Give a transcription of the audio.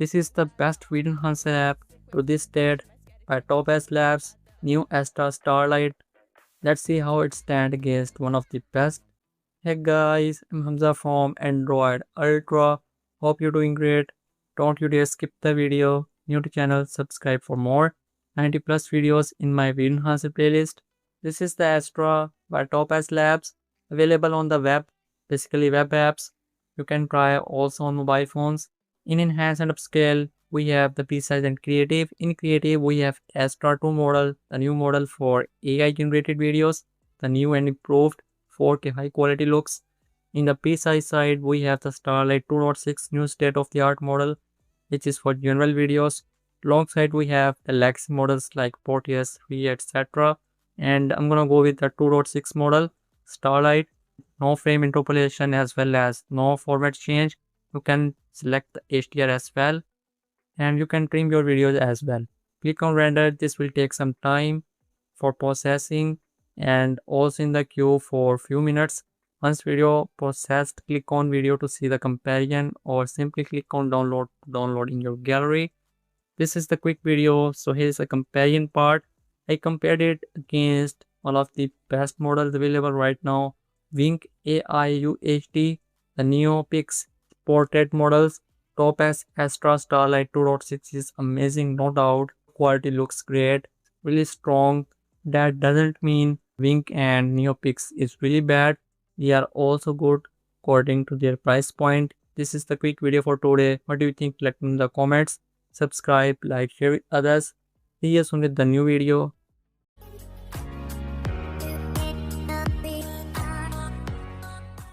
This is the best video enhancer app to this date by Topaz Labs new Astra Starlight. Let's see how it stands against one of the best. Hey guys, I'm Hamza from Android Ultra. Hope you're doing great. Don't you dare skip the video. New to channel, subscribe for more 90 plus videos in my video enhancer playlist. This is the Astra by Topaz Labs, available on the web, basically web apps. You can try also on mobile phones. In enhance and upscale, we have the precise and creative. In creative, we have Astra 2 model, the new model for AI generated videos, the new and improved 4K high quality looks. In the precise side, we have the Starlight 2.6 new state of the art model, which is for general videos. Alongside, we have the legacy models like Porteous 3, etc. And I'm gonna go with the 2.6 model Starlight, no frame interpolation as well as no format change. You can select the HDR as well, and you can trim your videos as well. Click on render. This will take some time for processing and also in the queue for few minutes. Once video processed, click on video to see the comparison or simply click on download in your gallery. This is the quick video. So here's a comparison part. I compared it against one of the best models available right now, Wink AI UHD, the Neopix portrait models. Topaz Astra Starlight 2.6 is amazing, no doubt. Quality looks great, really strong. That doesn't mean Wink and Neopix is really bad. They are also good according to their price point. This is the quick video for today. What do you think? Let me know in the comments. Subscribe, like, share with others. See you soon with the new video.